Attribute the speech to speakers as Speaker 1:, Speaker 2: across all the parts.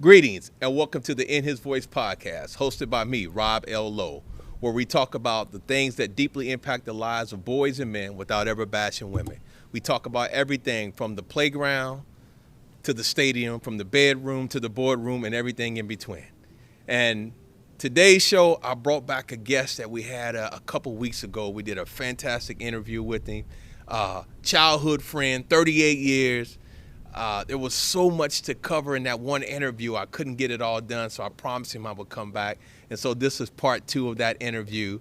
Speaker 1: Greetings and welcome to the In His Voice podcast, hosted by me, Rob L. Lowe, where we talk about the things that deeply impact the lives of boys and men without ever bashing women. We talk about everything from the playground to the stadium, from the bedroom to the boardroom, and everything in between. And today's show, I brought back a guest that we had a couple weeks ago. We did a fantastic interview with him, childhood friend, 38 years. There was so much to cover in that one interview. I couldn't get it all done, so I promised him I would come back. And so this is part 2 of that interview.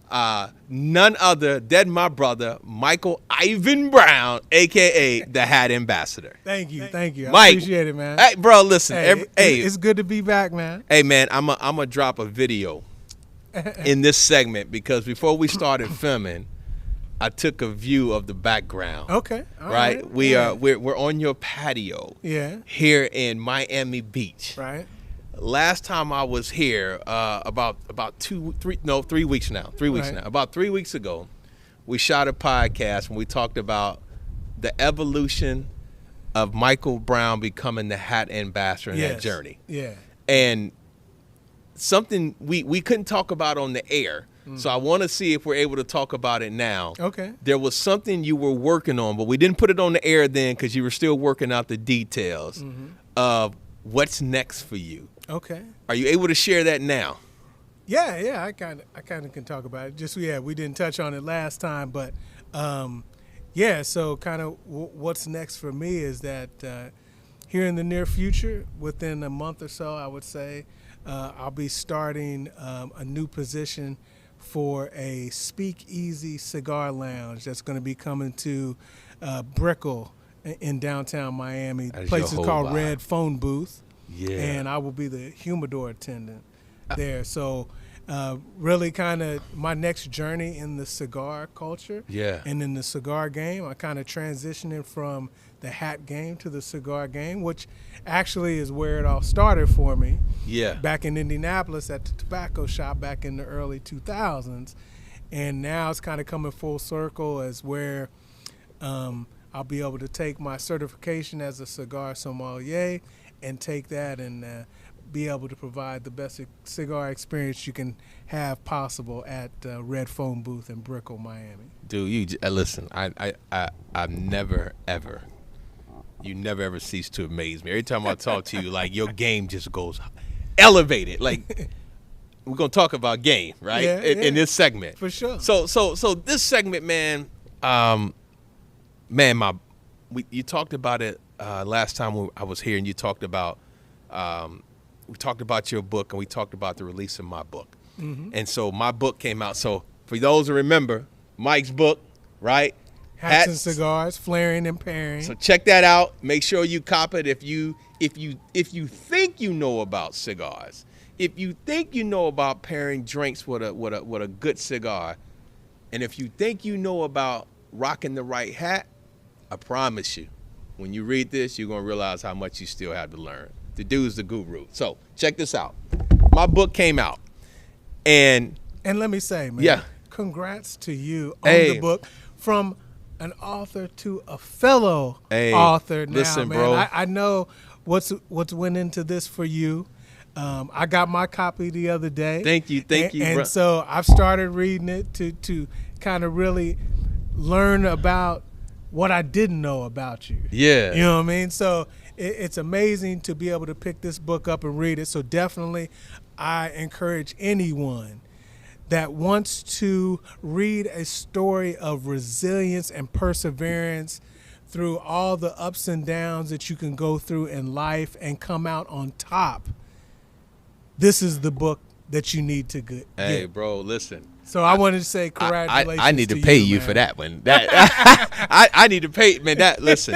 Speaker 1: None other than my brother, Michael Ivan Brown, a.k.a. the Hat Ambassador.
Speaker 2: Thank you. I
Speaker 1: Mike,
Speaker 2: appreciate it, man.
Speaker 1: Hey, bro, listen.
Speaker 2: It's good to be back, man.
Speaker 1: Hey, man, I'm going to drop a video in this segment because before we started filming, I took a view of the background.
Speaker 2: Okay.
Speaker 1: All right. We're on your patio.
Speaker 2: Yeah.
Speaker 1: Here in Miami Beach.
Speaker 2: Right.
Speaker 1: Last time I was here, about 3 weeks now. 3 weeks now. About 3 weeks ago, we shot a podcast and we talked about the evolution of Michael Brown becoming the Hat Ambassador in that journey.
Speaker 2: Yeah.
Speaker 1: And something we couldn't talk about on the air. So I want to see if we're able to talk about it now.
Speaker 2: Okay.
Speaker 1: There was something you were working on, but we didn't put it on the air then because you were still working out the details of what's next for you.
Speaker 2: Okay.
Speaker 1: Are you able to share that now?
Speaker 2: Yeah. I kind of can talk about it. Just we didn't touch on it last time, but So kind of what's next for me is that here in the near future, within a month or so, I would say, I'll be starting a new position for a speakeasy cigar lounge that's going to be coming to Brickell in downtown Miami. The place is called Red Phone Booth.
Speaker 1: Yeah.
Speaker 2: And I will be the humidor attendant there. So really kind of my next journey in the cigar culture and in the cigar game, I kind of transitioning from the hat game to the cigar game, which actually is where it all started for me.
Speaker 1: Yeah.
Speaker 2: Back in Indianapolis at the tobacco shop back in the early 2000s. And now it's kind of coming full circle as where I'll be able to take my certification as a cigar sommelier and take that and be able to provide the best cigar experience you can have possible at Red Phone Booth in Brickell, Miami.
Speaker 1: Dude, you listen. I've never ever. You never ever cease to amaze me. Every time I talk to you, like your game just goes elevated. Like we're gonna talk about game, right? In this segment,
Speaker 2: for sure.
Speaker 1: So this segment, man, you talked about it last time I was here, and you talked about we talked about your book, and we talked about the release of my book, and so my book came out. So for those who remember, Mike's book, right?
Speaker 2: Hats and Cigars, Flaring and Pairing.
Speaker 1: So check that out. Make sure you cop it if you think you know about cigars. If you think you know about pairing drinks with a good cigar, and if you think you know about rocking the right hat, I promise you, when you read this, you're gonna realize how much you still have to learn. The dude's the guru. So check this out. My book came out, and
Speaker 2: let me say, man, congrats to you on the book from an author to a fellow author now,
Speaker 1: listen,
Speaker 2: man.
Speaker 1: bro.
Speaker 2: I know what's went into this for you. I got my copy the other day.
Speaker 1: Thank you,
Speaker 2: and
Speaker 1: bro.
Speaker 2: So I've started reading it to kind of really learn about what I didn't know about you.
Speaker 1: Yeah.
Speaker 2: You know what I mean? So it's amazing to be able to pick this book up and read it. So definitely I encourage anyone that wants to read a story of resilience and perseverance through all the ups and downs that you can go through in life and come out on top. This is the book that you need to get.
Speaker 1: Hey, bro, listen.
Speaker 2: So I wanted to say congratulations.
Speaker 1: I need to pay you for that one. That I need to pay, man. That listen,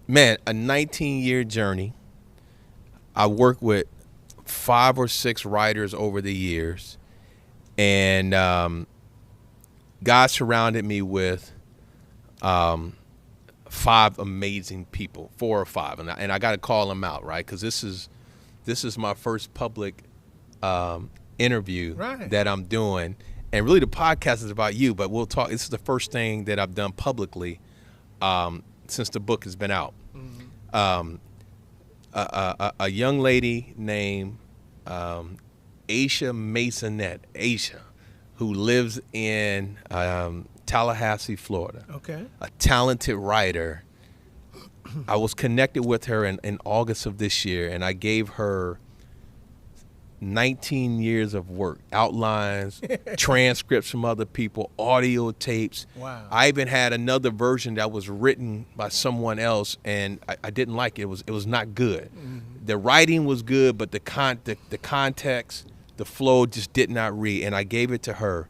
Speaker 1: man, a 19-year journey. I worked with 5 or 6 writers over the years. And God surrounded me with 5 amazing people, 4 or 5, and I got to call them out, right? Because this is my first public interview that I'm doing, and really the podcast is about you. But we'll talk. This is the first thing that I've done publicly since the book has been out. a young lady named Aisha Masonette, Aisha, who lives in Tallahassee, Florida.
Speaker 2: Okay.
Speaker 1: A talented writer. I was connected with her in August of this year, and I gave her 19 years of work, outlines, transcripts from other people, audio tapes.
Speaker 2: Wow.
Speaker 1: I even had another version that was written by someone else, and I didn't like it. It was not good. Mm-hmm. The writing was good, but the context, the flow just did not read. And I gave it to her,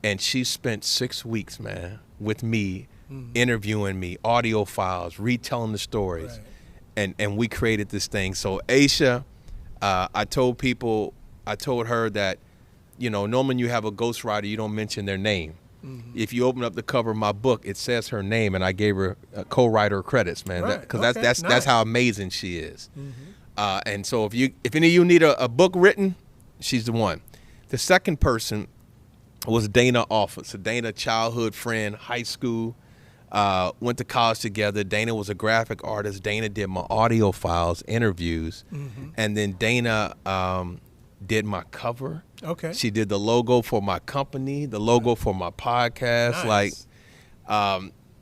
Speaker 1: and she spent 6 weeks, man, with me, interviewing me, audio files, retelling the stories, and we created this thing. So Aisha, I told her that, normally when you have a ghostwriter, you don't mention their name. Mm-hmm. If you open up the cover of my book, it says her name, and I gave her co-writer credits, man, because that's how amazing she is. Mm-hmm. And so if any of you need a book written, she's the one. The second person was Dana Office, a Dana childhood friend, high school. Went to college together. Dana was a graphic artist. Dana did my audio files, interviews, and then Dana did my cover.
Speaker 2: Okay.
Speaker 1: She did the logo for my company, the logo for my podcast.
Speaker 2: Nice.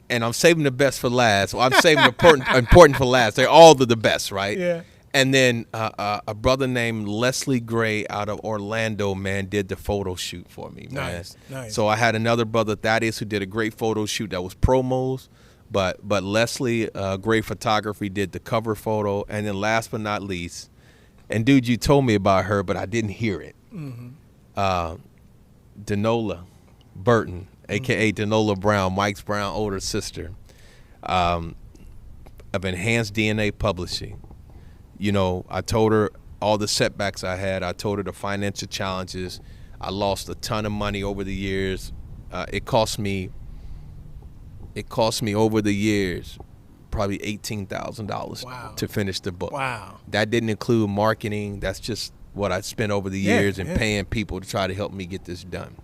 Speaker 1: And I'm saving the best for last. Well, I'm saving important for last. They're all the best, right?
Speaker 2: Yeah.
Speaker 1: And then a brother named Leslie Gray out of Orlando, man, did the photo shoot for me, man.
Speaker 2: Nice.
Speaker 1: So I had another brother, Thaddeus, who did a great photo shoot that was promos, but Leslie Gray Photography did the cover photo. And then last but not least, and dude, you told me about her, but I didn't hear it. Mm-hmm. Denola Burton, a.k.a. Denola Brown, Mike's Brown older sister, of Enhanced DNA Publishing. I told her all the setbacks I had. I told her the financial challenges. I lost a ton of money over the years. It cost me over the years probably $18,000 to finish the book.
Speaker 2: Wow.
Speaker 1: That didn't include marketing. That's just what I spent over the years and paying people to try to help me get this done.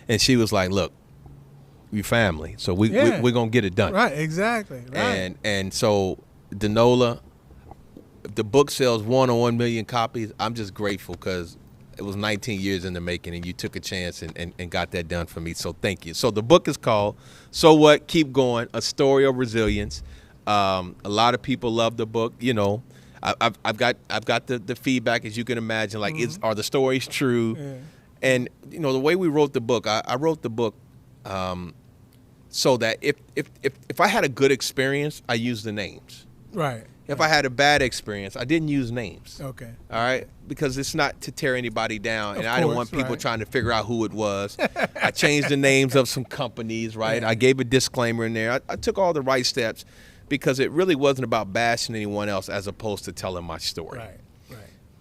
Speaker 1: And she was like, "Look, we family, so we're gonna get it done."
Speaker 2: Right. Exactly. Right.
Speaker 1: And so Denola. If the book sells 1 or 1 million copies, I'm just grateful because it was 19 years in the making, and you took a chance and got that done for me. So thank you. So the book is called "So What? Keep Going: A Story of Resilience." A lot of people love the book. I've got the feedback, as you can imagine. Like, are the stories true? Yeah. And the way we wrote the book, I wrote the book so that if I had a good experience, I used the names.
Speaker 2: Right.
Speaker 1: If I had a bad experience, I didn't use names.
Speaker 2: Okay.
Speaker 1: All right? Because it's not to tear anybody down, and I don't want people trying to figure out who it was. I changed the names of some companies, right? Yeah. I gave a disclaimer in there. I took all the right steps because it really wasn't about bashing anyone else as opposed to telling my story.
Speaker 2: Right.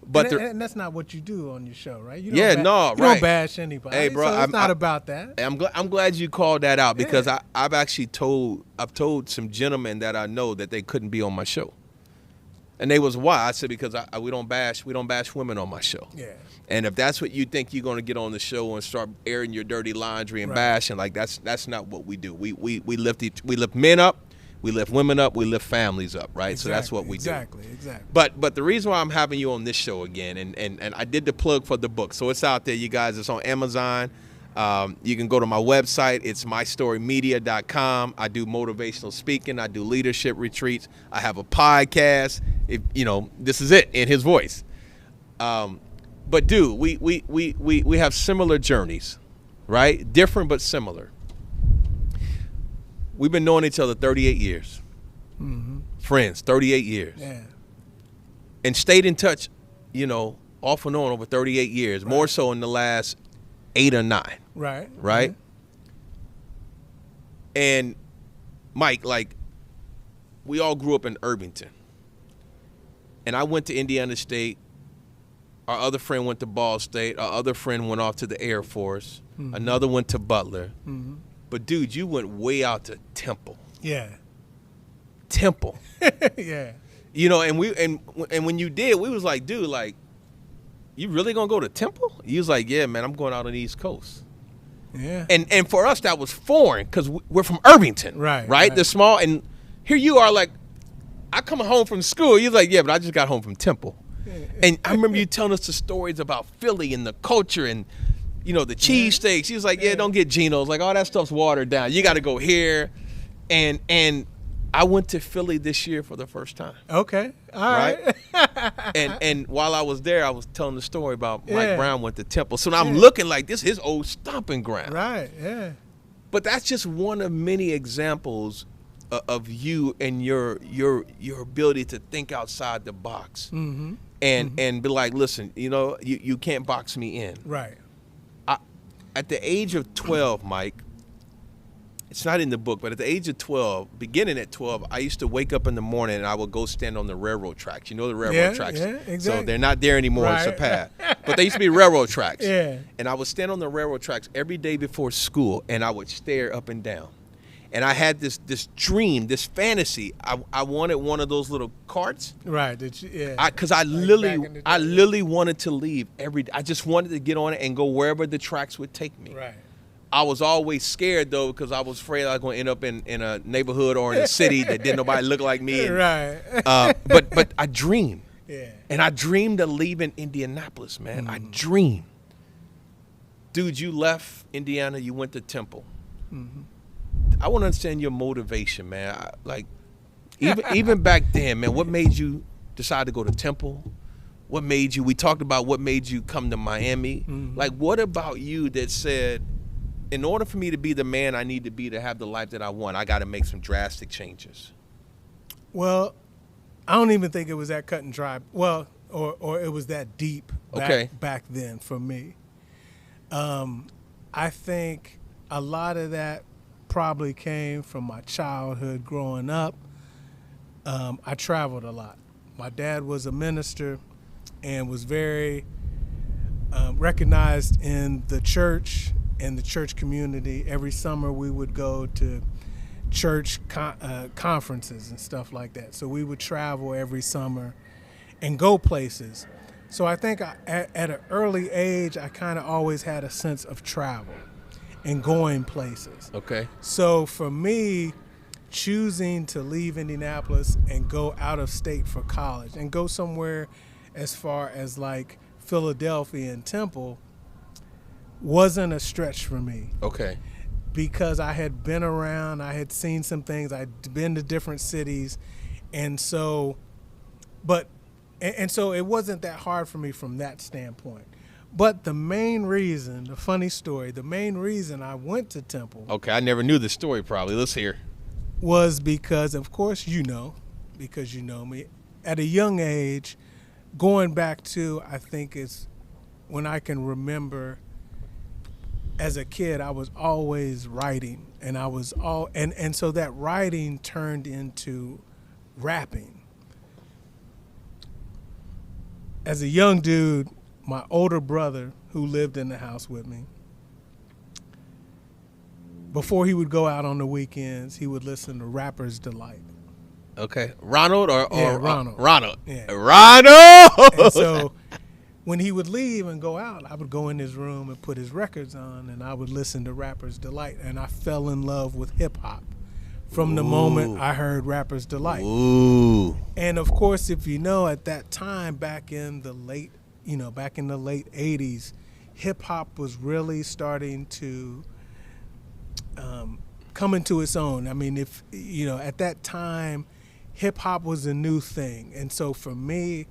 Speaker 1: But
Speaker 2: and that's not what you do on your show, right? You
Speaker 1: don't
Speaker 2: bash anybody.
Speaker 1: Hey, bro,
Speaker 2: so it's not about that.
Speaker 1: I'm glad you called that out because I've actually told some gentlemen that I know that they couldn't be on my show. And they was why. I said because we don't bash women on my show. Yeah. And if that's what you think you're going to get on the show and start airing your dirty laundry and bashing, like that's not what we do. We lift men up, we lift women up, we lift families up, right? Exactly, so that's what we do. Exactly. But the reason why I'm having you on this show again, and I did the plug for the book, so it's out there, you guys. It's on Amazon. You can go to my website. It's mystorymedia.com. I do motivational speaking. I do leadership retreats. I have a podcast. This is it in his voice. But dude, we have similar journeys, right? Different but similar. We've been knowing each other 38 years. Mm-hmm. Friends, 38 years. Yeah. And stayed in touch, off and on over 38 years. Right. More so in the last 8 or 9. Right. Mm-hmm. And Mike, like, we all grew up in Irvington. And I went to Indiana State. Our other friend went to Ball State. Our other friend went off to the Air Force. Mm-hmm. Another went to Butler. Mm-hmm. But dude, you went way out to Temple. Yeah. Temple. Yeah. And when you did, we was like, dude, like, you really gonna go to Temple? He was like, yeah, man, I'm going out on the East Coast. Yeah. And for us, that was foreign because we're from Irvington. Right. The small, and here you are, like, I come home from school. You're like, yeah, but I just got home from Temple. And I remember you telling us the stories about Philly and the culture and, you know, the cheesesteaks. He was like, yeah, don't get Geno's. Like, all that stuff's watered down. You got to go here. And I went to Philly this year for the first time.
Speaker 2: Okay. All right.
Speaker 1: and while I was there, I was telling the story about Mike Brown went to Temple. So now I'm looking like this is his old stomping ground.
Speaker 2: Right, yeah.
Speaker 1: But that's just one of many examples of you and your ability to think outside the box.
Speaker 2: Mm-hmm.
Speaker 1: And be like, listen, you know, you can't box me in.
Speaker 2: Right.
Speaker 1: At the age of 12, Mike, it's not in the book, but at the age of 12, beginning at 12, I used to wake up in the morning and I would go stand on the railroad tracks. You know the railroad tracks?
Speaker 2: Yeah, exactly.
Speaker 1: So they're not there anymore.
Speaker 2: Right.
Speaker 1: It's a path. But they used to be railroad tracks.
Speaker 2: Yeah.
Speaker 1: And I would stand on the railroad tracks every day before school and I would stare up and down. And I had this dream, this fantasy. I wanted one of those little carts.
Speaker 2: Right.
Speaker 1: Because I literally wanted to leave every day. I just wanted to get on it and go wherever the tracks would take me.
Speaker 2: Right.
Speaker 1: I was always scared, though, because I was afraid I was going to end up in a neighborhood or in a city that didn't nobody look like me. And,
Speaker 2: right.
Speaker 1: But I dreamed.
Speaker 2: Yeah.
Speaker 1: And I dreamed of leaving Indianapolis, man. I dreamed. Dude, you left Indiana. You went to Temple. Mm-hmm. I want to understand your motivation, man. Even back then, man, what made you decide to go to Temple? What made you, we talked about what made you come to Miami. Mm-hmm. Like, what about you that said, in order for me to be the man I need to be to have the life that I want, I got to make some drastic changes?
Speaker 2: Well, I don't even think it was that cut and dry. Well, or it was that deep back then for me. I think a lot of that probably came from my childhood growing up. I traveled a lot. My dad was a minister and was very recognized in the church and the church community. Every summer we would go to church conferences and stuff like that. So we would travel every summer and go places. So I think at an early age, I kind of always had a sense of travel and going places.
Speaker 1: Okay.
Speaker 2: So for me, choosing to leave Indianapolis and go out of state for college and go somewhere as far as like Philadelphia and Temple wasn't a stretch for me.
Speaker 1: Okay.
Speaker 2: Because I had been around, I had seen some things, I'd been to different cities, and so it wasn't that hard for me from that standpoint. But the main reason, the funny story, the main reason I went to Temple.
Speaker 1: Okay, I never knew this story probably. Let's hear.
Speaker 2: Was because, of course, because you know me, at a young age, going back to, I think it's when I can remember as a kid, I was always writing, and and so that writing turned into rapping. As a young dude, my older brother, who lived in the house with me, before he would go out on the weekends, he would listen to Rapper's Delight.
Speaker 1: Okay. Ronald or
Speaker 2: Ronald.
Speaker 1: Ronald.
Speaker 2: Yeah.
Speaker 1: Ronald!
Speaker 2: And so when he would leave and go out, I would go in his room and put his records on, and I would listen to Rapper's Delight. And I fell in love with hip-hop from the moment I heard Rapper's Delight.
Speaker 1: Ooh.
Speaker 2: And, of course, if you know, at that time, back in the late 80s, hip-hop was really starting to come into its own. I mean, at that time, hip-hop was a new thing. And so for me,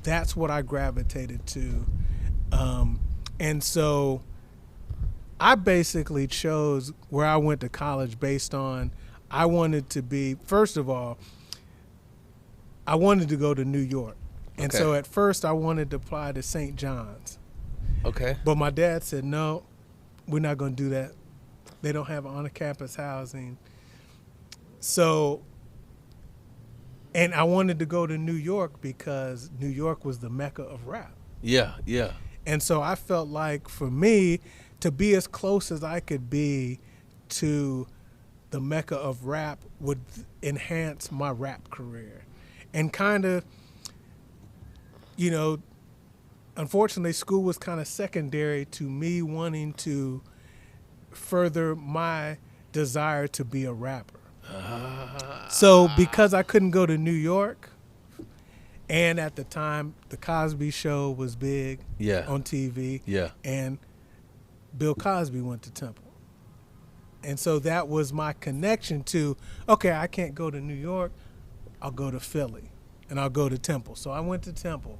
Speaker 2: that's what I gravitated to. And so I basically chose where I went to college based on I wanted to be, first of all, I wanted to go to New York. And so at first I wanted to apply to St. John's.
Speaker 1: Okay.
Speaker 2: But my dad said, no, we're not going to do that. They don't have on-campus housing. So, and I wanted to go to New York because New York was the mecca of rap.
Speaker 1: Yeah, yeah.
Speaker 2: And so I felt like for me to be as close as I could be to the mecca of rap would enhance my rap career. And kind of, unfortunately, school was kind of secondary to me wanting to further my desire to be a rapper. So because I couldn't go to New York, and at the time the Cosby Show was big on TV, and Bill Cosby went to Temple. And so that was my connection to, okay, I can't go to New York, I'll go to Philly, and I'll go to Temple. So I went to Temple.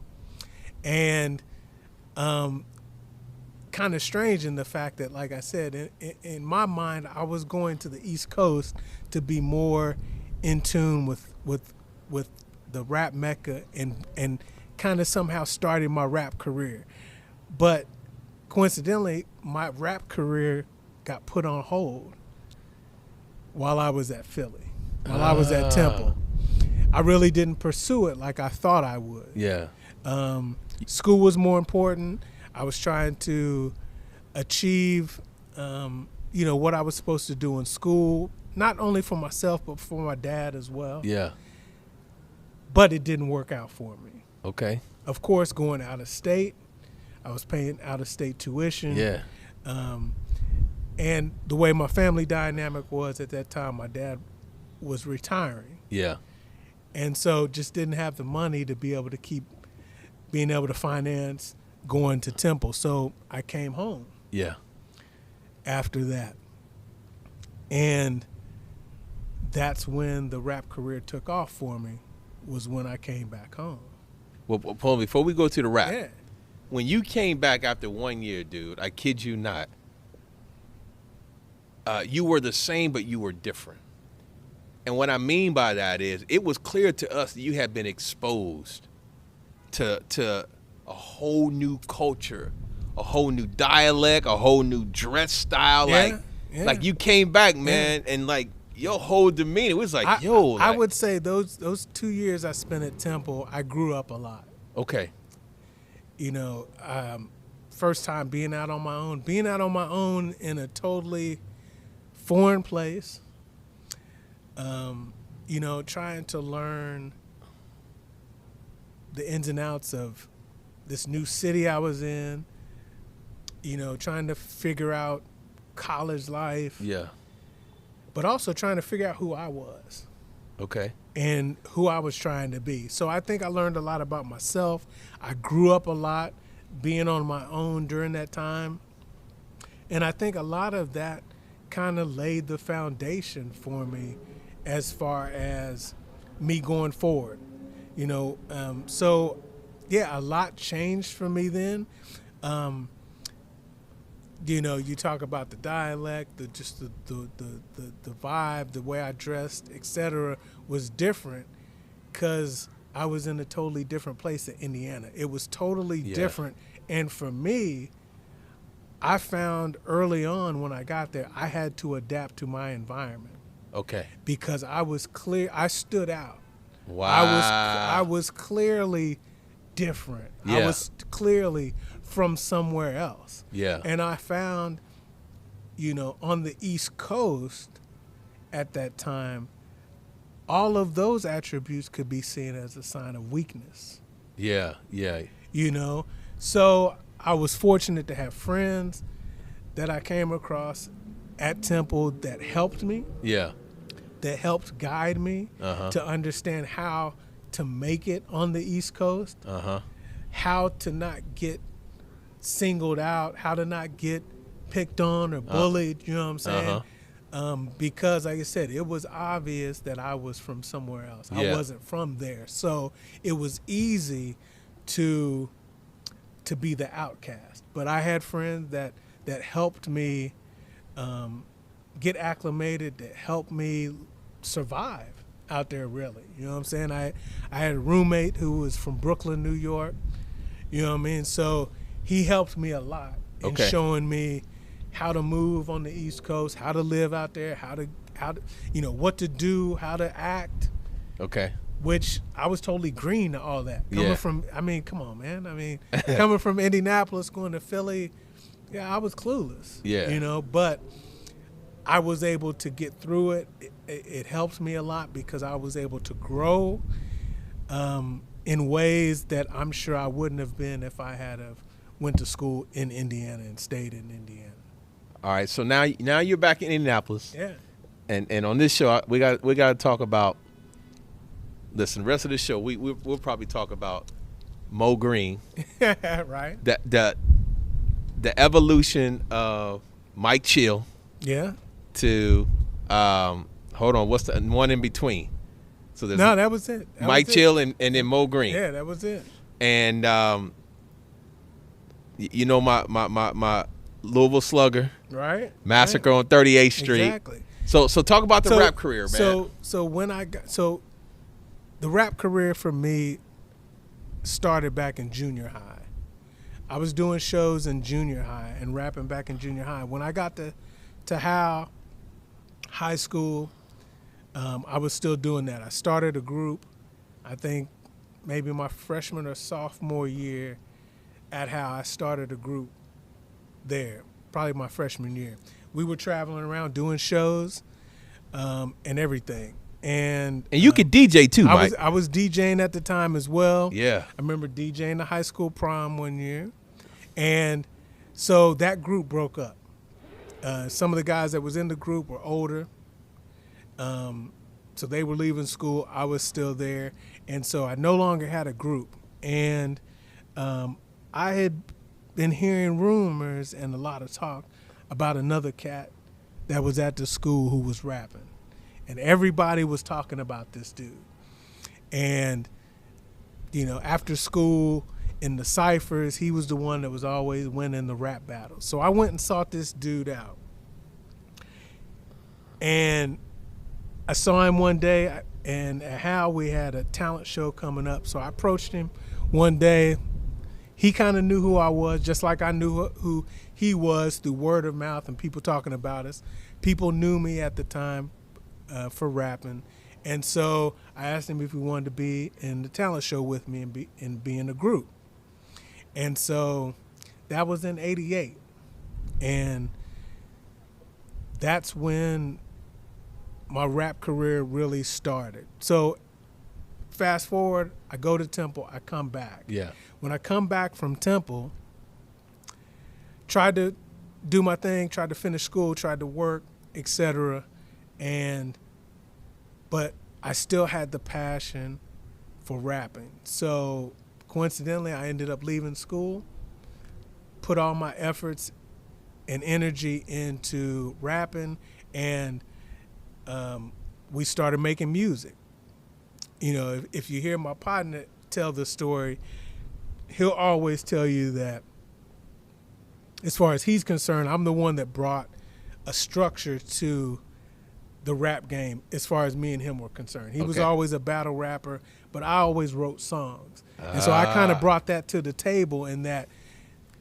Speaker 2: And kind of strange in the fact that, like I said, in my mind, I was going to the East Coast to be more in tune with the rap mecca and kind of somehow starting my rap career. But coincidentally, my rap career got put on hold while I was at Philly, while I was at Temple. I really didn't pursue it like I thought I would.
Speaker 1: Yeah.
Speaker 2: School was more important. I was trying to achieve, what I was supposed to do in school, not only for myself, but for my dad as well.
Speaker 1: Yeah.
Speaker 2: But it didn't work out for me.
Speaker 1: Okay.
Speaker 2: Of course, going out of state, I was paying out-of-state tuition.
Speaker 1: Yeah.
Speaker 2: And the way my family dynamic was at that time, my dad was retiring.
Speaker 1: Yeah.
Speaker 2: And so just didn't have the money to be able to keep being able to finance going to Temple. So I came home.
Speaker 1: Yeah.
Speaker 2: After that. And that's when the rap career took off for me, was when I came back home.
Speaker 1: Well, Paul, before we go to the rap,
Speaker 2: Yeah.
Speaker 1: when you came back after 1 year, dude, I kid you not, you were the same, but you were different. And what I mean by that is, it was clear to us that you had been exposed to a whole new culture, a whole new dialect, a whole new dress style. Like you came back, man, and like your whole demeanor was like,
Speaker 2: I would say those 2 years I spent at Temple, I grew up a lot.
Speaker 1: Okay.
Speaker 2: First time being out on my own in a totally foreign place, trying to learn the ins and outs of this new city I was in, trying to figure out college life.
Speaker 1: Yeah.
Speaker 2: But also trying to figure out who I was.
Speaker 1: Okay.
Speaker 2: And who I was trying to be. So I think I learned a lot about myself. I grew up a lot being on my own during that time. And I think a lot of that kind of laid the foundation for me as far as me going forward. So yeah, a lot changed for me then. You talk about the dialect, the vibe, the way I dressed, etc., was different because I was in a totally different place in Indiana. It was totally different. And for me, I found early on when I got there, I had to adapt to my environment.
Speaker 1: Okay.
Speaker 2: Because I stood out.
Speaker 1: Wow.
Speaker 2: I was clearly different.
Speaker 1: Yeah.
Speaker 2: I was clearly from somewhere else.
Speaker 1: Yeah.
Speaker 2: And I found, on the East Coast at that time, all of those attributes could be seen as a sign of weakness.
Speaker 1: Yeah, yeah.
Speaker 2: So I was fortunate to have friends that I came across at Temple that helped me.
Speaker 1: Yeah.
Speaker 2: That helped guide me to understand how to make it on the East Coast. How to not get singled out, how to not get picked on or bullied, you know what I'm saying? Because like I said, it was obvious that I was from somewhere else.
Speaker 1: Yeah.
Speaker 2: I wasn't from there. So it was easy to be the outcast. But I had friends that helped me get acclimated, that helped me survive out there, really. You know what I'm saying? I had a roommate who was from Brooklyn, New York. You know what I mean? So he helped me a lot in showing me how to move on the East Coast, how to live out there, how to what to do, how to act.
Speaker 1: Okay.
Speaker 2: Which I was totally green to all that. Coming from, come on, man. Coming from Indianapolis, going to Philly, I was clueless.
Speaker 1: Yeah.
Speaker 2: But I was able to get through it. It helped me a lot because I was able to grow in ways that I'm sure I wouldn't have been if I had went to school in Indiana and stayed in Indiana.
Speaker 1: All right, so now you're back in Indianapolis.
Speaker 2: Yeah.
Speaker 1: And on this show we got to talk about listen, the rest of the show, we'll probably talk about Mo Green.
Speaker 2: Right.
Speaker 1: The evolution of Mike Chill.
Speaker 2: Yeah.
Speaker 1: To, hold on, what's the one in between? So there's
Speaker 2: that was it.
Speaker 1: Mike Chill and then Mo Green.
Speaker 2: Yeah, that was it.
Speaker 1: And you know my Louisville Slugger,
Speaker 2: right?
Speaker 1: Massacre on 38th Street.
Speaker 2: Exactly.
Speaker 1: So talk about the rap career, man.
Speaker 2: So the rap career for me started back in junior high. I was doing shows in junior high and rapping back in junior high. When I got to high school, I was still doing that. I started a group, I think maybe my freshman or sophomore year at Howe. I started a group there, probably my freshman year. We were traveling around doing shows and everything. And
Speaker 1: you could DJ too, Mike.
Speaker 2: I was DJing at the time as well.
Speaker 1: Yeah.
Speaker 2: I remember DJing the high school prom one year. And so that group broke up. Some of the guys that was in the group were older. So they were leaving school. I was still there. And so I no longer had a group. And I had been hearing rumors and a lot of talk about another cat that was at the school who was rapping. And everybody was talking about this dude. And, you know, after school, in the ciphers, he was the one that was always winning the rap battles. So I went and sought this dude out. And I saw him one day, and at Hal, we had a talent show coming up. So I approached him one day. He kind of knew who I was, just like I knew who he was through word of mouth and people talking about us. People knew me at the time for rapping. And so I asked him if he wanted to be in the talent show with me and be in a group. And so that was in '88. And that's when my rap career really started. So fast forward, I go to Temple, I come back.
Speaker 1: Yeah.
Speaker 2: When I come back from Temple, tried to do my thing, tried to finish school, tried to work, etc. But I still had the passion for rapping. So coincidentally, I ended up leaving school, put all my efforts and energy into rapping, and we started making music. You know, if you hear my partner tell the story, he'll always tell you that as far as he's concerned, I'm the one that brought a structure to the rap game as far as me and him were concerned. He was always a battle rapper, but I always wrote songs. And so I kind of brought that to the table, in that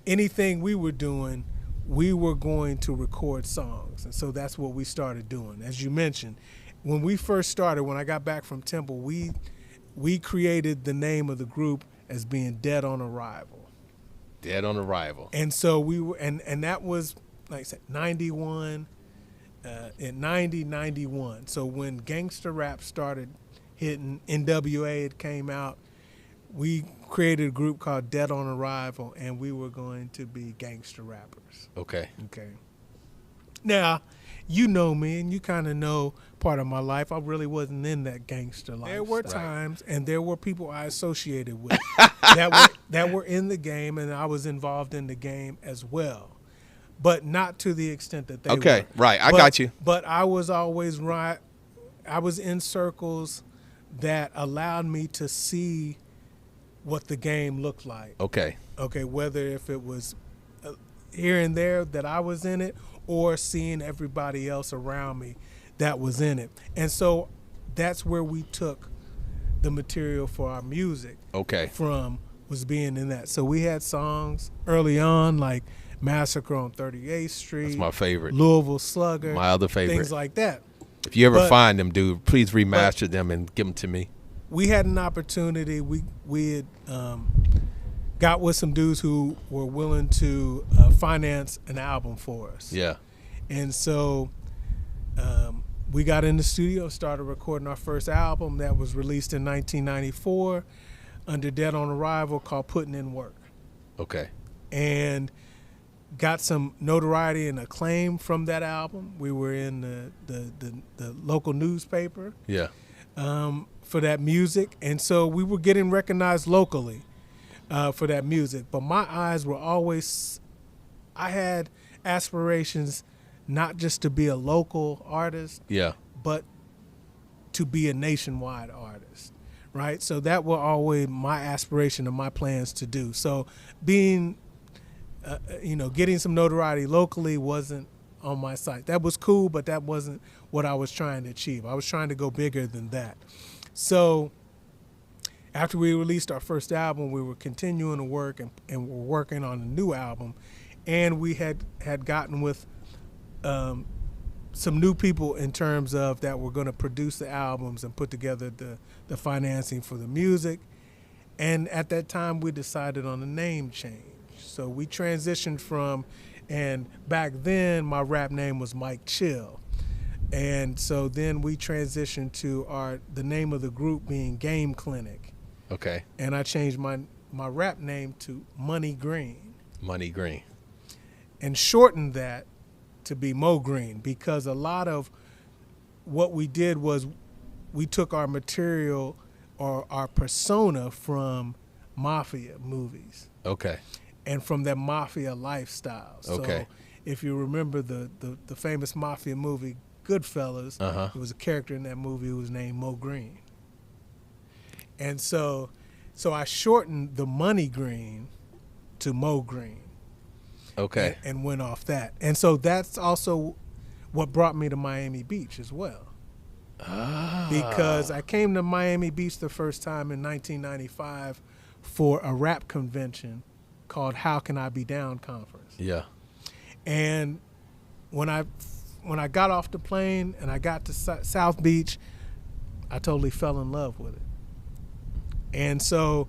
Speaker 2: anything we were doing, we were going to record songs. And so that's what we started doing. As you mentioned, when we first started, when I got back from Temple, we created the name of the group as being Dead on Arrival.
Speaker 1: Dead on Arrival.
Speaker 2: And so we were, and that was, like I said, 91, in 90, 91. So when gangster rap started hitting, NWA had came out, we created a group called Dead on Arrival, and we were going to be gangster rappers.
Speaker 1: Okay.
Speaker 2: Now, you know me, and you kind of know part of my life. I really wasn't in that gangster life. There were times, and there were people I associated with that were in the game, and I was involved in the game as well, but not to the extent that they were.
Speaker 1: Okay, right. I got you.
Speaker 2: But I was always right. I was in circles that allowed me to see what the game looked like. Okay, whether if it was here and there that I was in it, or seeing everybody else around me that was in it. And so that's where we took the material for our music from, was being in that. So we had songs early on like Massacre on 38th Street. That's
Speaker 1: my favorite.
Speaker 2: Louisville Slugger.
Speaker 1: My other favorite.
Speaker 2: Things like that.
Speaker 1: If you ever find them, dude, please remaster them and give them to me.
Speaker 2: We had an opportunity. We had got with some dudes who were willing to finance an album for us.
Speaker 1: Yeah.
Speaker 2: And so we got in the studio, started recording our first album that was released in 1994 under Dead on Arrival, called Putting in Work.
Speaker 1: Okay.
Speaker 2: And got some notoriety and acclaim from that album. We were in the local newspaper.
Speaker 1: Yeah.
Speaker 2: for that music, and so we were getting recognized locally for that music. But my eyes were always, I had aspirations not just to be a local artist,
Speaker 1: Yeah.
Speaker 2: but to be a nationwide artist, right? So that were always my aspiration and my plans to do. So being, getting some notoriety locally wasn't on my sight. That was cool, but that wasn't what I was trying to achieve. I was trying to go bigger than that. So after we released our first album, we were continuing to work and we're working on a new album. And we had gotten with some new people in terms of that were going to produce the albums and put together the financing for the music. And at that time, we decided on a name change. So we transitioned from, and back then, my rap name was Mike Chill. And so then we transitioned to the name of the group being Game Clinic.
Speaker 1: Okay.
Speaker 2: And I changed my rap name to Money Green.
Speaker 1: Money Green.
Speaker 2: And shortened that to be Mo Green, because a lot of what we did was we took our material or our persona from mafia movies.
Speaker 1: Okay.
Speaker 2: And from that mafia lifestyle.
Speaker 1: Okay.
Speaker 2: So if you remember the famous mafia movie Goodfellas, there was a character in that movie who was named Mo Green. And so I shortened the Money Green to Mo Green.
Speaker 1: Okay.
Speaker 2: And went off that. And so that's also what brought me to Miami Beach as well. Because I came to Miami Beach the first time in 1995 for a rap convention called How Can I Be Down Conference.
Speaker 1: Yeah.
Speaker 2: And when I got off the plane and I got to South Beach, I totally fell in love with it. And so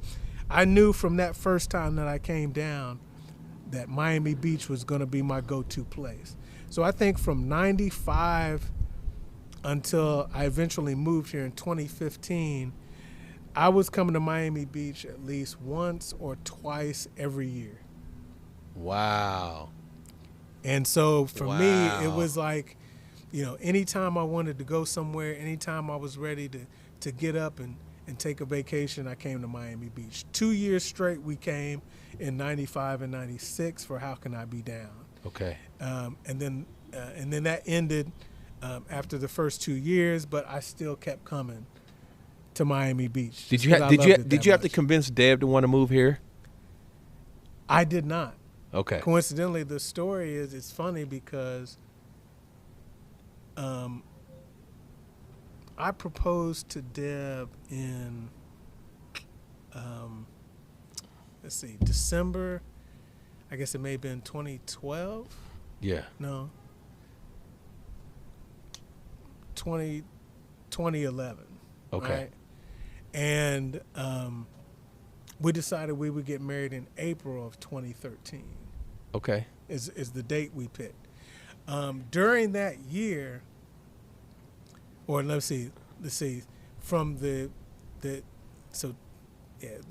Speaker 2: I knew from that first time that I came down that Miami Beach was going to be my go-to place. So I think from 95 until I eventually moved here in 2015, I was coming to Miami Beach at least once or twice every year.
Speaker 1: Wow.
Speaker 2: And so for me, it was like, anytime I wanted to go somewhere, anytime I was ready to get up and take a vacation, I came to Miami Beach. 2 years straight we came in 95 and 96 for How Can I Be Down.
Speaker 1: Okay.
Speaker 2: And then that ended after the first 2 years, but I still kept coming to Miami Beach.
Speaker 1: Did you have to convince Deb to want to move here?
Speaker 2: I did not.
Speaker 1: Okay.
Speaker 2: Coincidentally, the story is, it's funny because I proposed to Deb in, December. I guess it may have been 2012.
Speaker 1: Yeah.
Speaker 2: No. 2011.
Speaker 1: Okay.
Speaker 2: Right? And we decided we would get married in April of 2013.
Speaker 1: Okay.
Speaker 2: Is the date we picked. During that year, or let's see, from the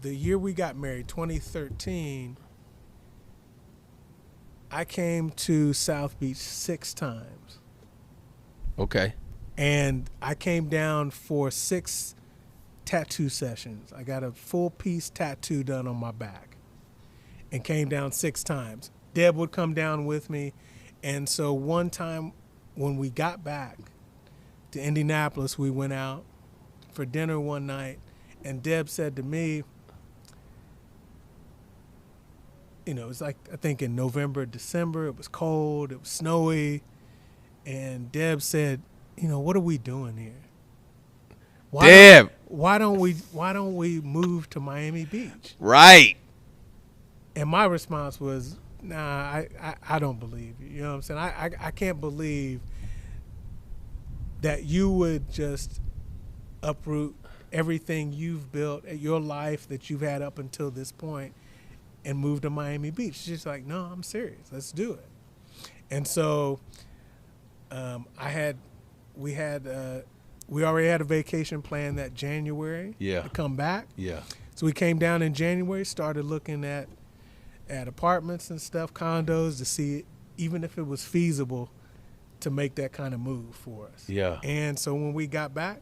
Speaker 2: year we got married, 2013, I came to South Beach 6 times.
Speaker 1: Okay.
Speaker 2: And I came down for 6 tattoo sessions. I got a full piece tattoo done on my back and came down 6 times. Deb would come down with me. And so one time when we got back to Indianapolis, we went out for dinner one night, and Deb said to me, it was like, I think in November, December, it was cold, it was snowy, and Deb said, what are we doing here? Why don't we move to Miami Beach?
Speaker 1: Right.
Speaker 2: And my response was, nah, I don't believe you. You know what I'm saying? I can't believe that you would just uproot everything you've built, your life that you've had up until this point, and move to Miami Beach. She's like, no, I'm serious. Let's do it. And so we already had a vacation planned that January to come back.
Speaker 1: Yeah.
Speaker 2: So we came down in January, started looking at apartments and stuff, condos, to see even if it was feasible to make that kind of move for us.
Speaker 1: Yeah.
Speaker 2: And so when we got back,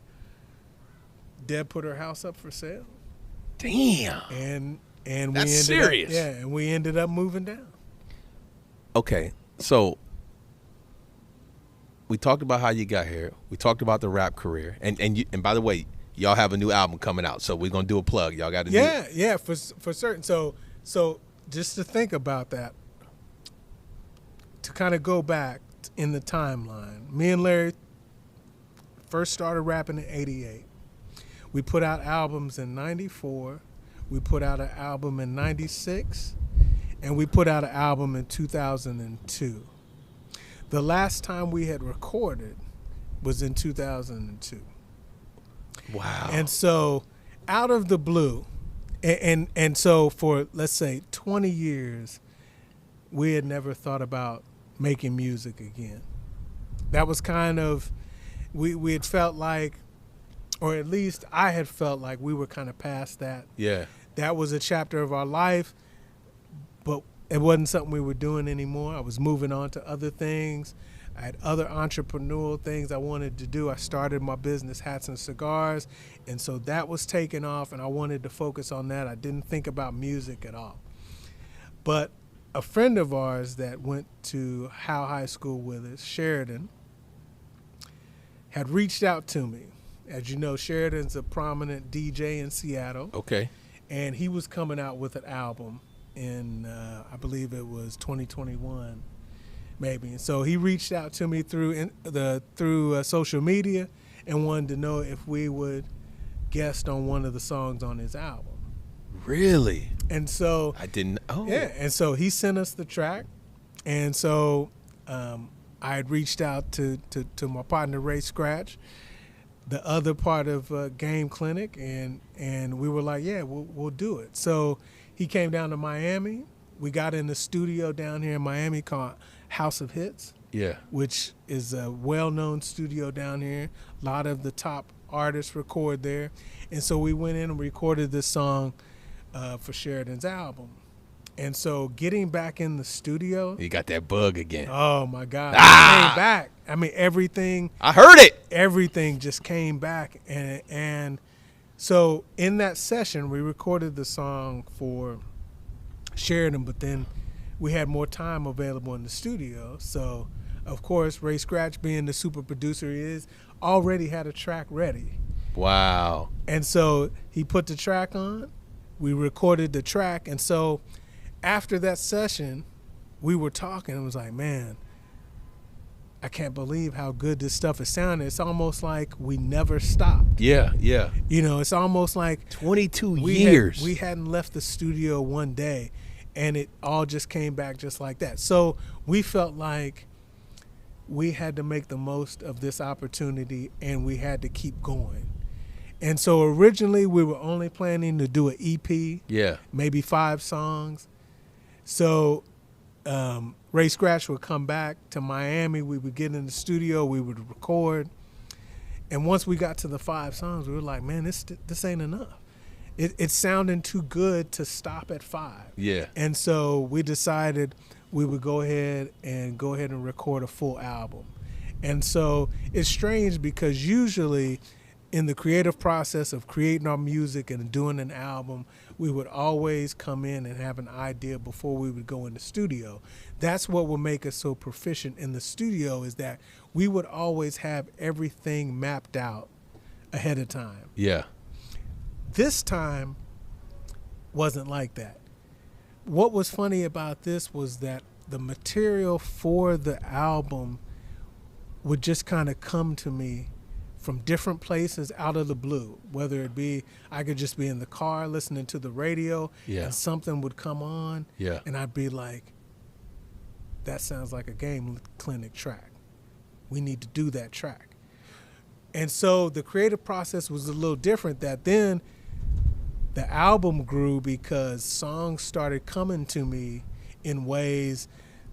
Speaker 2: Deb put her house up for sale.
Speaker 1: Damn.
Speaker 2: And
Speaker 1: That's
Speaker 2: we ended
Speaker 1: serious.
Speaker 2: up, and we ended up moving down.
Speaker 1: Okay, so we talked about how you got here. We talked about the rap career, and by the way, y'all have a new album coming out, so we're gonna do a plug. Y'all got a
Speaker 2: for certain. So just to think about that, to kind of go back in the timeline, me and Larry first started rapping in '88. We put out albums in '94. We put out an album in '96, and we put out an album in 2002. The last time we had recorded was in 2002.
Speaker 1: Wow.
Speaker 2: And so out of the blue, and so for, let's say, 20 years, we had never thought about making music again. That was kind of, we had felt like, or at least I had felt like we were kind of past that.
Speaker 1: Yeah.
Speaker 2: That was a chapter of our life, but it wasn't something we were doing anymore. I was moving on to other things. I had other entrepreneurial things I wanted to do. I started my business, Hats and Cigars, and so that was taking off, and I wanted to focus on that. I didn't think about music at all. But a friend of ours that went to Howe High School with us, Sheridan, had reached out to me. As you know, Sheridan's a prominent DJ in Seattle.
Speaker 1: Okay.
Speaker 2: And he was coming out with an album in, I believe it was 2021, maybe. And so he reached out to me through social media and wanted to know if we would guest on one of the songs on his album.
Speaker 1: Really?
Speaker 2: And so
Speaker 1: I didn't. Oh.
Speaker 2: Yeah, and so he sent us the track, and so I had reached out to my partner Ray Scratch, the other part of Game Clinic, and we were like, yeah, we'll do it. So he came down to Miami. We got in the studio down here in Miami called House of Hits.
Speaker 1: Yeah.
Speaker 2: Which is a well-known studio down here. A lot of the top artists record there. And so we went in and recorded this song for Sheridan's album. And so getting back in the studio.
Speaker 1: You got that bug again.
Speaker 2: Oh, my God. It came back. I mean, everything.
Speaker 1: I heard it.
Speaker 2: Everything just came back. And so in that session, we recorded the song for Sheridan, but then we had more time available in the studio. So, of course, Ray Scratch, being the super producer he is, already had a track ready.
Speaker 1: Wow.
Speaker 2: And so he put the track on. We recorded the track. And so after that session, we were talking. It was like, man, I can't believe how good this stuff is sounding. It's almost like we never stopped.
Speaker 1: Yeah, yeah.
Speaker 2: You know, it's almost like
Speaker 1: 22 years.
Speaker 2: We hadn't left the studio one day, and it all just came back just like that. So we felt like we had to make the most of this opportunity, and we had to keep going. And so originally we were only planning to do an EP,
Speaker 1: Yeah.
Speaker 2: maybe 5 songs. So Ray Scratch would come back to Miami. We would get in the studio. We would record. And once we got to the 5 songs, we were like, man, this ain't enough. It's sounding too good to stop at 5.
Speaker 1: Yeah.
Speaker 2: And so we decided we would go ahead and record a full album. And so it's strange because usually in the creative process of creating our music and doing an album, we would always come in and have an idea before we would go in the studio. That's what would make us so proficient in the studio, is that we would always have everything mapped out ahead of time.
Speaker 1: Yeah.
Speaker 2: This time wasn't like that. What was funny about this was that the material for the album would just kind of come to me from different places out of the blue, whether it be I could just be in the car listening to the radio,
Speaker 1: Yeah.
Speaker 2: and something would come on,
Speaker 1: Yeah.
Speaker 2: and I'd be like, that sounds like a Game Clinic track. We need to do that track. And so the creative process was a little different, that then the album grew because songs started coming to me in ways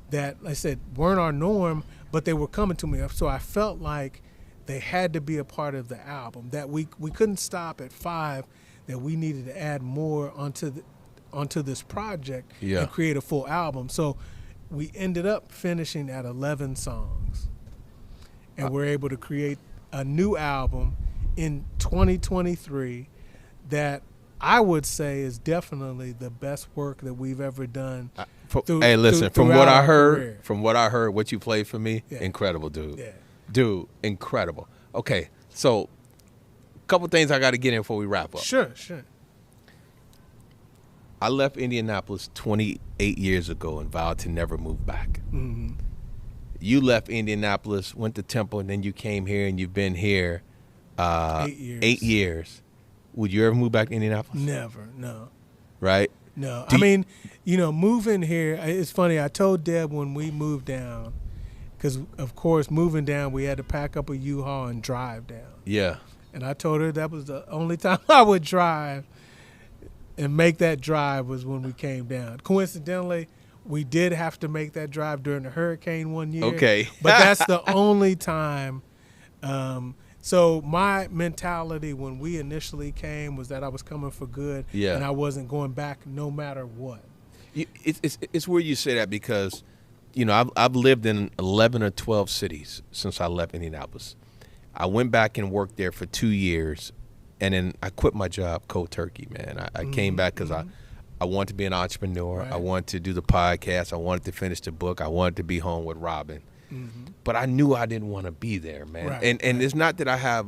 Speaker 2: that, like I said, weren't our norm, but they were coming to me. So I felt like they had to be a part of the album, that we couldn't stop at 5, that we needed to add more onto this project,
Speaker 1: Yeah.
Speaker 2: and create a full album. So we ended up finishing at 11 songs, and we're able to create a new album in 2023 that I would say is definitely the best work that we've ever done.
Speaker 1: Hey, listen, from what I heard, what you played for me,
Speaker 2: Yeah.
Speaker 1: incredible, dude.
Speaker 2: Yeah.
Speaker 1: Dude, incredible. Okay, so a couple things I got to get in before we wrap up.
Speaker 2: Sure.
Speaker 1: I left Indianapolis 28 years ago and vowed to never move back.
Speaker 2: Mm-hmm.
Speaker 1: You left Indianapolis, went to Temple, and then you came here, and you've been here
Speaker 2: 8 years.
Speaker 1: 8 years. Would you ever move back to Indianapolis?
Speaker 2: Never, no.
Speaker 1: Right?
Speaker 2: No. I mean, moving here, it's funny. I told Deb when we moved down, because, of course, moving down, we had to pack up a U-Haul and drive down.
Speaker 1: Yeah.
Speaker 2: And I told her that was the only time I would drive and make that drive was when we came down. Coincidentally, we did have to make that drive during the hurricane one year.
Speaker 1: Okay.
Speaker 2: But that's the only time. So my mentality when we initially came was that I was coming for good.
Speaker 1: Yeah.
Speaker 2: And I wasn't going back no matter what.
Speaker 1: It's weird you say that because, I've lived in 11 or 12 cities since I left Indianapolis. I went back and worked there for 2 years, and then I quit my job cold turkey, man. I came back because I wanted to be an entrepreneur.
Speaker 2: Right.
Speaker 1: I wanted to do the podcast. I wanted to finish the book. I wanted to be home with Robin.
Speaker 2: Mm-hmm.
Speaker 1: But I knew I didn't want to be there, man.
Speaker 2: Right,
Speaker 1: And it's not that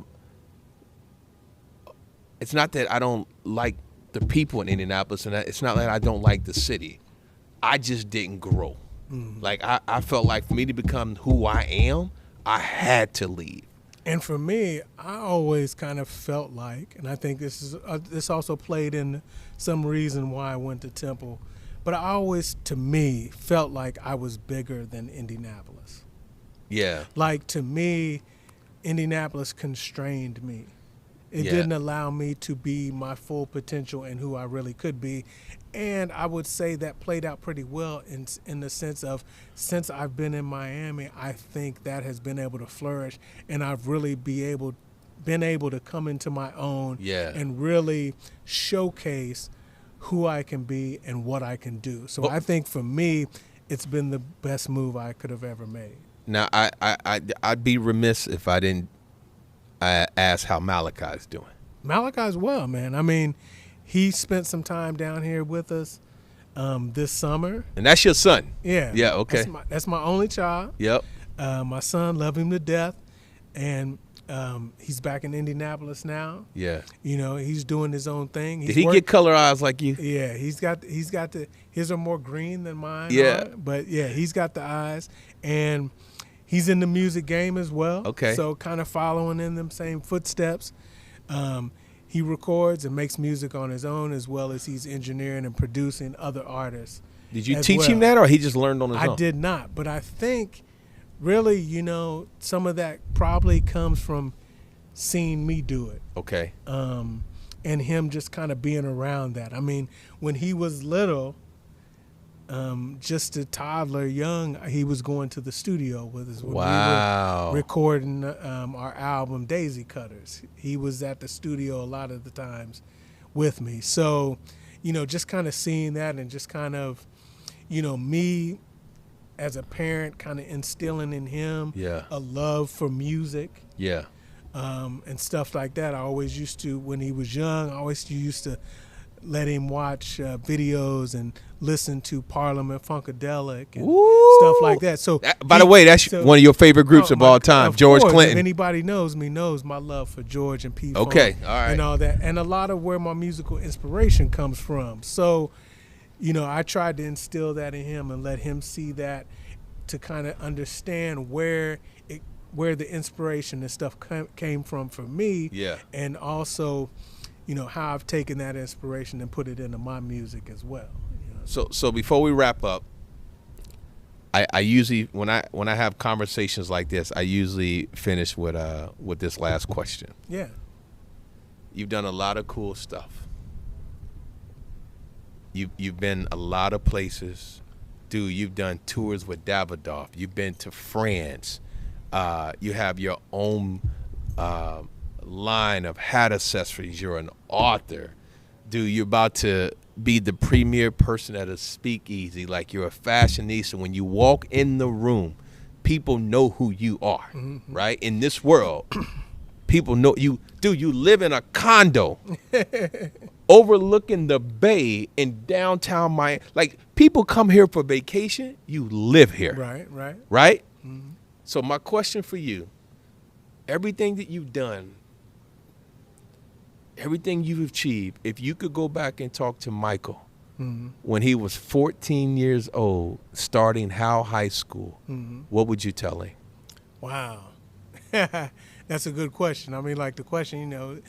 Speaker 1: it's not that I don't like the people in Indianapolis, and it's not that I don't like the city. I just didn't grow.
Speaker 2: Mm-hmm.
Speaker 1: Like, I felt like for me to become who I am, I had to leave.
Speaker 2: And for me, I always kind of felt like, and I think this also played in some reason why I went to Temple, but I always, to me, felt like I was bigger than Indianapolis.
Speaker 1: Yeah.
Speaker 2: Like, to me, Indianapolis constrained me. It didn't allow me to be my full potential and who I really could be. And I would say that played out pretty well in the sense of, since I've been in Miami, I think that has been able to flourish, and I've really been able to come into my own and really showcase who I can be and what I can do. So I think for me, it's been the best move I could have ever made.
Speaker 1: Now, I'd be remiss if I didn't ask how Malachi's doing.
Speaker 2: Malachi's well, man. I mean, he spent some time down here with us this summer.
Speaker 1: And that's your son?
Speaker 2: Yeah.
Speaker 1: Yeah, okay.
Speaker 2: That's my only child.
Speaker 1: Yep.
Speaker 2: My son, love him to death. And he's back in Indianapolis now.
Speaker 1: Yeah.
Speaker 2: He's doing his own thing.
Speaker 1: Did he get color eyes like you?
Speaker 2: Yeah, he's got his are more green than mine.
Speaker 1: Yeah.
Speaker 2: But yeah, he's got the eyes. And he's in the music game as well.
Speaker 1: Okay.
Speaker 2: So kind of following in them same footsteps. He records and makes music on his own, as well as he's engineering and producing other artists.
Speaker 1: Did you teach him that, or he just learned on his own?
Speaker 2: I did not, but I think really, some of that probably comes from seeing me do it.
Speaker 1: Okay.
Speaker 2: And him just kind of being around that. I mean, when he was little, just a toddler, young, he was going to the studio with us when we were recording our album Daisy Cutters. He was at the studio a lot of the times with me. So, just kind of seeing that and just kind of, me as a parent kind of instilling in him a love for music.
Speaker 1: Yeah.
Speaker 2: And stuff like that. I always used to, when he was young, I always used to let him watch videos and listen to Parliament Funkadelic and stuff like that. So,
Speaker 1: by the way, that's one of your favorite groups of all time, George Clinton.
Speaker 2: If anybody knows me, knows my love for George and P.
Speaker 1: Okay,
Speaker 2: Funk
Speaker 1: all right,
Speaker 2: and all that, and a lot of where my musical inspiration comes from. So, I tried to instill that in him and let him see that, to kind of understand where the inspiration and stuff came from for me. Yeah, and also, how I've taken that inspiration and put it into my music as well.
Speaker 1: So before we wrap up, I usually, when I have conversations like this, I usually finish with this last question.
Speaker 2: Yeah.
Speaker 1: You've done a lot of cool stuff. You've been a lot of places. Dude, you've done tours with Davidoff. You've been to France. You have your own line of hat accessories. You're an author. Dude, you're about to be the premier person at a speakeasy. Like, you're a fashionista. When you walk in the room, people know who you are, right? In this world, People know you. Dude, you live in a condo overlooking the bay in downtown Miami. Like, people come here for vacation. You live here.
Speaker 2: Right.
Speaker 1: Right? Mm-hmm. So my question for you, everything that you've done, everything you've achieved, if you could go back and talk to Michael when he was 14 years old, starting Howe High School, what would you tell him?
Speaker 2: Wow. That's a good question. I mean, like the question, you know,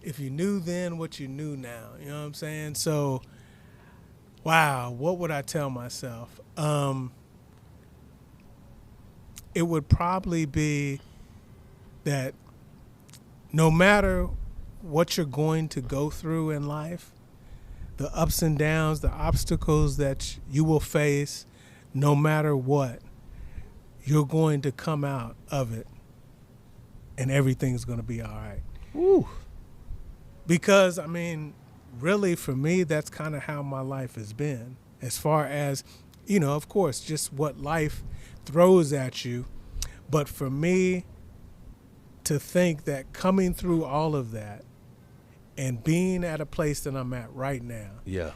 Speaker 2: if you knew then what you knew now, you know what I'm saying? So, wow, what would I tell myself? It would probably be that no matter what you're going to go through in life, the ups and downs, the obstacles that you will face, no matter what, you're going to come out of it and everything's going to be all right.
Speaker 1: Woo.
Speaker 2: Because, I mean, really for me, that's kind of how my life has been. As far as, you know, of course, just what life throws at you. But for me to think that coming through all of that and being at a place that I'm at right now,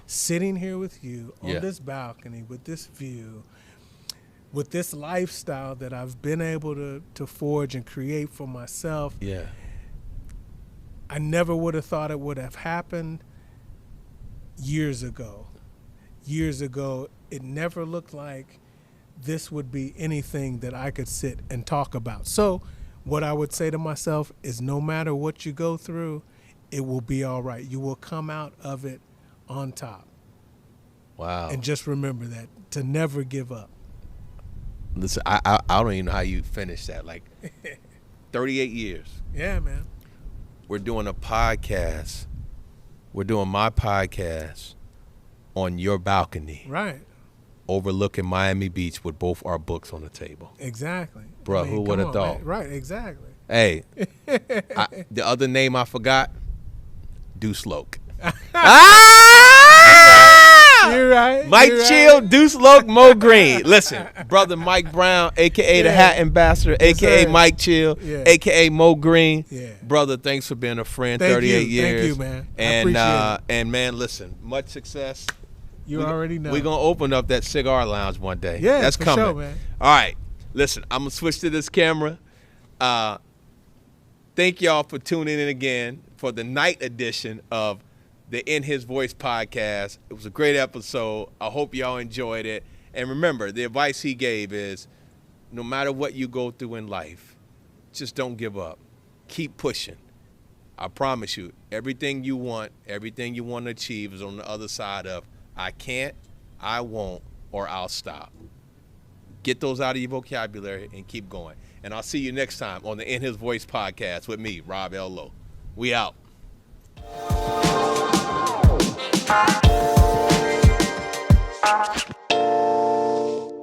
Speaker 2: sitting here with you on this balcony with this view, with this lifestyle that I've been able to forge and create for myself, I never would have thought it would have happened years ago. Years ago, it never looked like this would be anything that I could sit and talk about. So what I would say to myself is no matter what you go through, it will be all right. You will come out of it on top.
Speaker 1: Wow.
Speaker 2: And just remember that, to never give up.
Speaker 1: Listen, I don't even know how you finished that. Like, 38 years.
Speaker 2: Yeah, man.
Speaker 1: We're doing a podcast. We're doing my podcast on your balcony.
Speaker 2: Right.
Speaker 1: Overlooking Miami Beach with both our books on the table.
Speaker 2: Exactly.
Speaker 1: Bro, who would have thought?
Speaker 2: Man. Right, exactly.
Speaker 1: Hey, the other name I forgot, Deuce Loke.
Speaker 2: You're right.
Speaker 1: Mike
Speaker 2: You're
Speaker 1: Chill,
Speaker 2: right.
Speaker 1: Deuce Loke, Mo Green. Listen, brother Mike Brown, a.k.a. the Hat Ambassador, a.k.a. Mike Chill, a.k.a. Mo Green. Brother, thanks for being a friend, 38 years.
Speaker 2: Thank you, man.
Speaker 1: And,
Speaker 2: I appreciate it.
Speaker 1: And, man, listen, much success.
Speaker 2: You already know.
Speaker 1: We're going to open up that cigar lounge one day.
Speaker 2: Yeah,
Speaker 1: that's
Speaker 2: for
Speaker 1: coming.
Speaker 2: sure, man.
Speaker 1: All right. Listen, I'm going to switch to this camera. Thank y'all for tuning in again for the night edition of the In His Voice podcast. It was a great episode. I hope y'all enjoyed it. And remember, the advice he gave is no matter what you go through in life, just don't give up. Keep pushing. I promise you, everything you want to achieve is on the other side of I can't, I won't, or I'll stop. Get those out of your vocabulary and keep going. And I'll see you next time on the In His Voice podcast with me, Rob L. Lowe. We out.